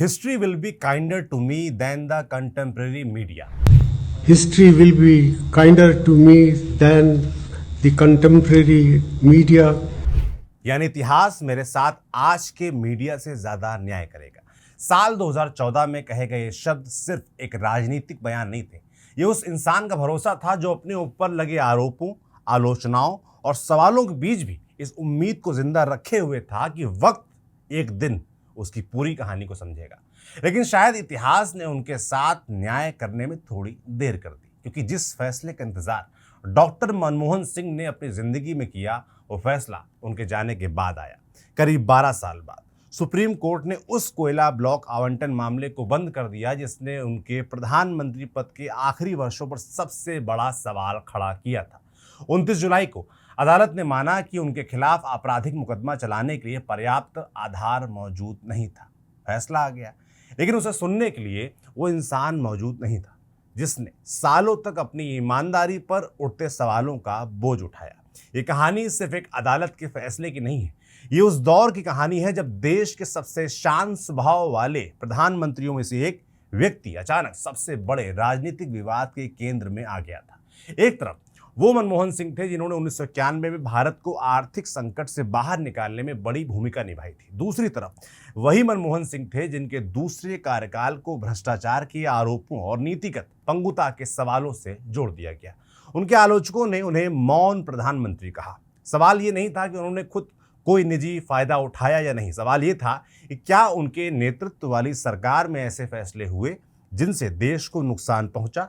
History will be kinder to me than the contemporary media. History will be kinder to me than the contemporary media. यानी इतिहास मेरे साथ आज के media से ज्यादा न्याय करेगा। साल 2014 में कहे गए ये शब्द सिर्फ एक राजनीतिक बयान नहीं थे। ये उस इंसान का भरोसा था जो अपने ऊपर लगे आरोपों, आलोचनाओं और सवालों के बीच भी इस उम्मीद को जिंदा रखे हुए था कि वक्त एक दिन उसकी पूरी कहानी को समझेगा। लेकिन शायद इतिहास ने उनके साथ न्याय करने में थोड़ी देर कर दी, क्योंकि जिस फैसले का इंतजार डॉक्टर मनमोहन सिंह ने अपनी जिंदगी में किया, वो फैसला उनके जाने के बाद आया। करीब 12 साल बाद सुप्रीम कोर्ट ने उस कोयला ब्लॉक आवंटन मामले को बंद कर दिया जिसने उनके प्रधानमंत्री पद के आखिरी वर्षों पर सबसे बड़ा सवाल खड़ा किया था। 29 जुलाई को अदालत ने माना कि उनके खिलाफ आपराधिक मुकदमा चलाने के लिए पर्याप्त आधार मौजूद नहीं था। फैसला आ गया, लेकिन उसे सुनने के लिए वो इंसान मौजूद नहीं था जिसने सालों तक अपनी ईमानदारी पर उठते सवालों का बोझ उठाया। ये कहानी सिर्फ एक अदालत के फैसले की नहीं है, ये उस दौर की कहानी है जब देश के सबसे शांत स्वभाव वाले प्रधानमंत्रियों में से एक व्यक्ति अचानक सबसे बड़े राजनीतिक विवाद के केंद्र में आ गया था। एक तरफ वो मनमोहन सिंह थे जिन्होंने 1991 में भारत को आर्थिक संकट से बाहर निकालने में बड़ी भूमिका निभाई थी। दूसरी तरफ वही मनमोहन सिंह थे जिनके दूसरे कार्यकाल को भ्रष्टाचार के आरोपों और नीतिगत पंगुता के सवालों से जोड़ दिया गया। उनके आलोचकों ने उन्हें मौन प्रधानमंत्री कहा। सवाल ये नहीं था कि उन्होंने खुद कोई निजी फायदा उठाया या नहीं, सवाल ये था कि क्या उनके नेतृत्व वाली सरकार में ऐसे फैसले हुए जिनसे देश को नुकसान पहुंचा।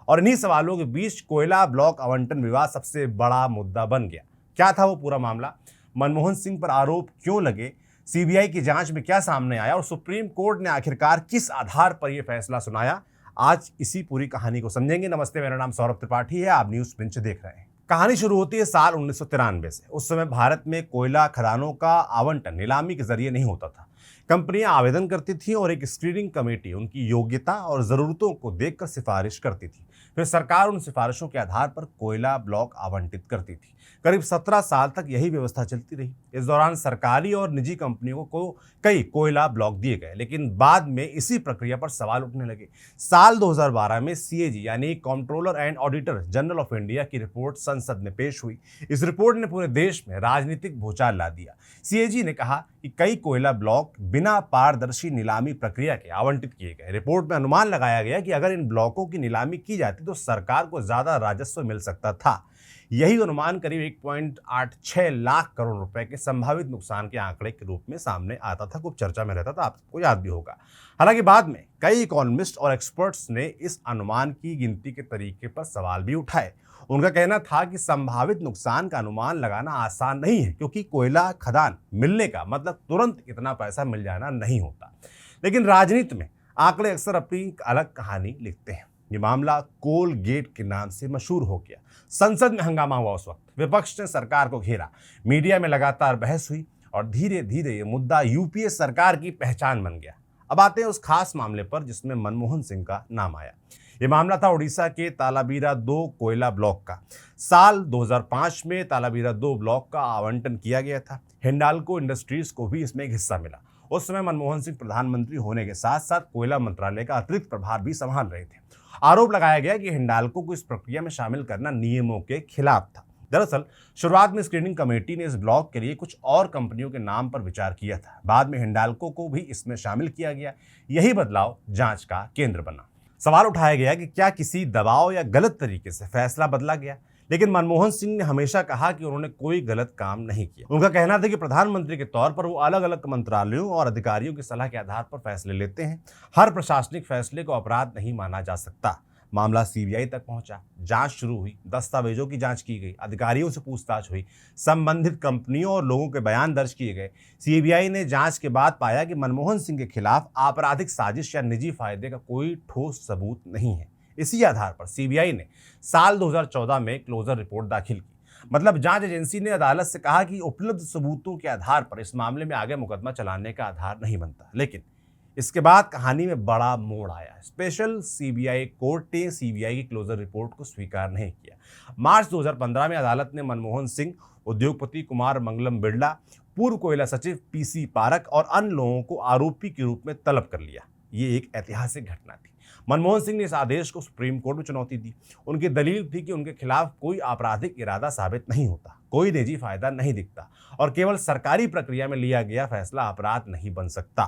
और इन्हीं सवालों के बीच कोयला ब्लॉक आवंटन विवाद सबसे बड़ा मुद्दा बन गया। क्या था वो पूरा मामला, मनमोहन सिंह पर आरोप क्यों लगे, सीबीआई की जांच में क्या सामने आया और सुप्रीम कोर्ट ने आखिरकार किस आधार पर यह फैसला सुनाया, आज इसी पूरी कहानी को समझेंगे। नमस्ते, मेरा नाम सौरभ त्रिपाठी है, आप न्यूज पिंच देख रहे हैं। कहानी शुरू होती है साल 1993 से। उस समय भारत में कोयला खदानों का आवंटन नीलामी के जरिए नहीं होता था। कंपनियां आवेदन करती थी और एक स्क्रीनिंग कमेटी उनकी योग्यता और ज़रूरतों को देखकर सिफारिश करती थी। फिर सरकार उन सिफारिशों के आधार पर कोयला ब्लॉक आवंटित करती थी। करीब 17 साल तक यही व्यवस्था चलती रही। इस दौरान सरकारी और निजी कंपनियों को कई कोयला ब्लॉक दिए गए, लेकिन बाद में इसी प्रक्रिया पर सवाल उठने लगे। साल 2012 में सीएजी यानी controller and auditor general of India की रिपोर्ट संसद में पेश हुई। इस रिपोर्ट ने पूरे देश में राजनीतिक भूचाल ला दिया। सीएजी ने कहा कि कई कोयला ब्लॉक बिना पारदर्शी नीलामी प्रक्रिया के आवंटित किए गए। रिपोर्ट में अनुमान लगाया गया कि अगर इन ब्लॉकों की नीलामी की जाती तो सरकार को ज्यादा राजस्व मिल सकता था। यही अनुमान करीब 1.86 लाख करोड़ रुपए के संभावित नुकसान के आंकड़े के रूप में सामने आता था, खूब चर्चा में रहता था, आपको याद भी होगा। हालांकि बाद में कई इकोनॉमिस्ट और एक्सपर्ट्स ने इस अनुमान की गिनती के तरीके पर सवाल भी उठाए। उनका कहना था कि संभावित नुकसान का अनुमान लगाना आसान नहीं है, क्योंकि कोयला खदान मिलने का मतलब तुरंत इतना पैसा मिल जाना नहीं होता। लेकिन राजनीति में आंकड़े अक्सर अपनी अलग कहानी लिखते हैं। ये मामला कोल गेट के नाम से मशहूर हो गया। संसद में हंगामा हुआ। उस वक्त विपक्ष ने सरकार को घेरा, मीडिया में लगातार बहस हुई और धीरे धीरे ये मुद्दा यूपीए सरकार की पहचान बन गया। अब आते हैं उस खास मामले पर जिसमें मनमोहन सिंह का नाम आया। ये मामला था उड़ीसा के तालाबीरा 2 कोयला ब्लॉक का। साल 2005 में तालाबीरा 2 ब्लॉक का आवंटन किया गया था। हिंडाल्को इंडस्ट्रीज को भी इसमें एक हिस्सा मिला। उस समय मनमोहन सिंह प्रधानमंत्री होने के साथ साथ कोयला मंत्रालय का अतिरिक्त प्रभार भी संभाल रहे थे। आरोप लगाया गया कि हिंडाल्को को इस प्रक्रिया में शामिल करना नियमों के खिलाफ था। दरअसल शुरुआत में स्क्रीनिंग कमेटी ने इस ब्लॉक के लिए कुछ और कंपनियों के नाम पर विचार किया था। बाद में हिंडाल्को को भी इसमें शामिल किया गया। यही बदलाव जांच का केंद्र बना। सवाल उठाया गया कि क्या किसी दबाव या गलत तरीके से फैसला बदला गया, लेकिन मनमोहन सिंह ने हमेशा कहा कि उन्होंने कोई गलत काम नहीं किया। उनका कहना था कि प्रधानमंत्री के तौर पर वो अलग अलग मंत्रालयों और अधिकारियों की सलाह के आधार पर फैसले लेते हैं। हर प्रशासनिक फैसले को अपराध नहीं माना जा सकता। मामला सीबीआई तक पहुंचा, जांच शुरू हुई, दस्तावेजों की जांच की गई, अधिकारियों से पूछताछ हुई, संबंधित कंपनियों और लोगों के बयान दर्ज किए गए। सीबीआई ने जांच के बाद पाया कि मनमोहन सिंह के खिलाफ आपराधिक साजिश या निजी फायदे का कोई ठोस सबूत नहीं है। इसी आधार पर सीबीआई ने साल 2014 में क्लोजर रिपोर्ट दाखिल की। मतलब जांच एजेंसी ने अदालत से कहा कि उपलब्ध सबूतों के आधार पर इस मामले में आगे मुकदमा चलाने का आधार नहीं बनता। लेकिन इसके बाद कहानी में बड़ा मोड़ आया। स्पेशल सीबीआई कोर्ट ने सीबीआई की क्लोजर रिपोर्ट को स्वीकार नहीं किया। मार्च 2015 में अदालत ने मनमोहन सिंह, उद्योगपति कुमार मंगलम बिरला, पूर्व कोयला सचिव पीसी पारक और अन्य लोगों को आरोपी के रूप में तलब कर लिया। ये एक ऐतिहासिक घटना थी। मनमोहन सिंह ने इस आदेश को सुप्रीम कोर्ट में चुनौती दी। उनकी दलील थी कि उनके खिलाफ कोई आपराधिक इरादा साबित नहीं होता, कोई निजी फायदा नहीं दिखता और केवल सरकारी प्रक्रिया में लिया गया फैसला अपराध नहीं बन सकता।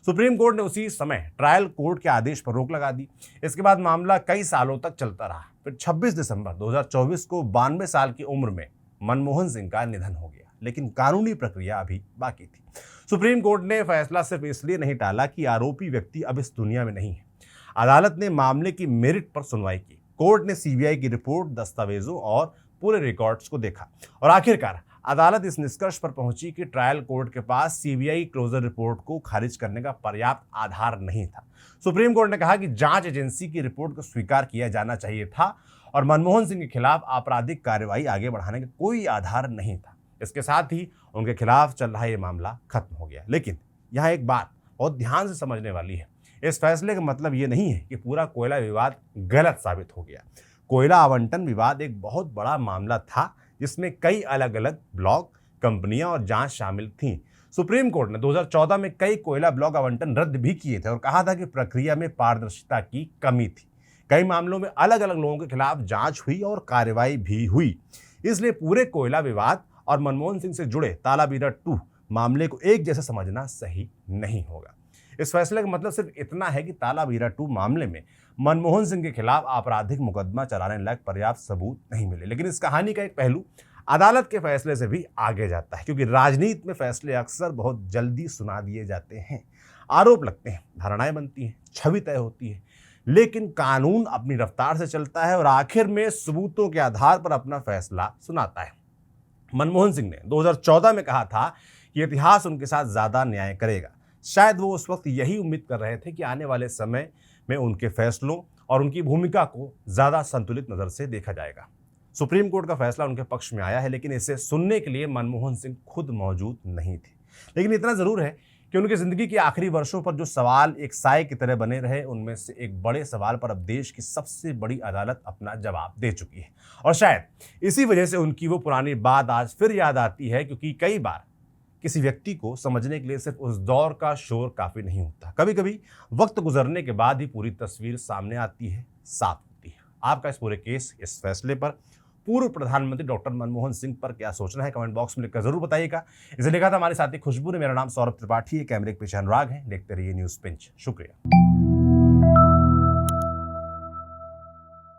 सुप्रीम कोर्ट ने उसी समय ट्रायल कोर्ट के आदेश पर रोक लगा दी। इसके बाद मामला कई सालों तक चलता रहा। फिर 26 दिसंबर 2024 को 92 साल की उम्र में मनमोहन सिंह का निधन हो गया, लेकिन कानूनी प्रक्रिया अभी बाकी थी। सुप्रीम कोर्ट ने फैसला सिर्फ इसलिए नहीं टाला कि आरोपी व्यक्ति अब इस दुनिया में नहीं है। अदालत ने मामले की मेरिट पर सुनवाई की। कोर्ट ने सीबीआई की रिपोर्ट, दस्तावेजों और पूरे रिकॉर्ड्स को देखा और आखिरकार अदालत इस निष्कर्ष पर पहुंची कि ट्रायल कोर्ट के पास सीबीआई क्लोजर रिपोर्ट को खारिज करने का पर्याप्त आधार नहीं था। सुप्रीम कोर्ट ने कहा कि जांच एजेंसी की रिपोर्ट को स्वीकार किया जाना चाहिए था और मनमोहन सिंह के खिलाफ आपराधिक कार्रवाई आगे बढ़ाने का कोई आधार नहीं था। इसके साथ ही उनके खिलाफ चल रहा ये मामला खत्म हो गया। लेकिन यहाँ एक बात बहुत ध्यान से समझने वाली है। इस फैसले का मतलब ये नहीं है कि पूरा कोयला विवाद गलत साबित हो गया। कोयला आवंटन विवाद एक बहुत बड़ा मामला था जिसमें कई अलग अलग ब्लॉक, कंपनियां और जांच शामिल थीं। सुप्रीम कोर्ट ने 2014 में कई कोयला ब्लॉक आवंटन रद्द भी किए थे और कहा था कि प्रक्रिया में पारदर्शिता की कमी थी। कई मामलों में अलग अलग लोगों के खिलाफ जांच हुई और कार्रवाई भी हुई। इसलिए पूरे कोयला विवाद और मनमोहन सिंह से जुड़े तालाबीरा 2 मामले को एक जैसा समझना सही नहीं होगा। इस फैसले का मतलब सिर्फ इतना है कि तालाबीरा 2 मामले में मनमोहन सिंह के खिलाफ आपराधिक मुकदमा चलाने लायक पर्याप्त सबूत नहीं मिले। लेकिन इस कहानी का एक पहलू अदालत के फैसले से भी आगे जाता है, क्योंकि राजनीति में फैसले अक्सर बहुत जल्दी सुना दिए जाते हैं। आरोप लगते हैं, धारणाएं बनती हैं, छवि तय होती है, लेकिन कानून अपनी रफ्तार से चलता है और आखिर में सबूतों के आधार पर अपना फैसला सुनाता है। मनमोहन सिंह ने 2014 में कहा था कि इतिहास उनके साथ ज़्यादा न्याय करेगा। शायद वो उस वक्त यही उम्मीद कर रहे थे कि आने वाले समय में उनके फैसलों और उनकी भूमिका को ज़्यादा संतुलित नज़र से देखा जाएगा। सुप्रीम कोर्ट का फैसला उनके पक्ष में आया है, लेकिन इसे सुनने के लिए मनमोहन सिंह खुद मौजूद नहीं थे। लेकिन इतना ज़रूर है कि उनकी ज़िंदगी के आखिरी वर्षों पर जो सवाल एक साए की तरह बने रहे, उनमें से एक बड़े सवाल पर अब देश की सबसे बड़ी अदालत अपना जवाब दे चुकी है। और शायद इसी वजह से उनकी वो पुरानी बात आज फिर याद आती है, क्योंकि कई बार किसी व्यक्ति को समझने के लिए सिर्फ उस दौर का शोर काफ़ी नहीं होता। कभी कभी वक्त गुजरने के बाद ही पूरी तस्वीर सामने आती है, साफ होती है। आपका इस पूरे केस, इस फैसले पर पूर्व प्रधानमंत्री डॉक्टर मनमोहन सिंह पर क्या सोचना है, कमेंट बॉक्स में लिखकर जरूर बताइएगा। इसे लिखा था हमारे साथी खुशबू ने। मेरा नाम सौरभ त्रिपाठी है, कैमरे के पीछे अनुराग है। देखते रहिए न्यूज़ पिंच। शुक्रिया।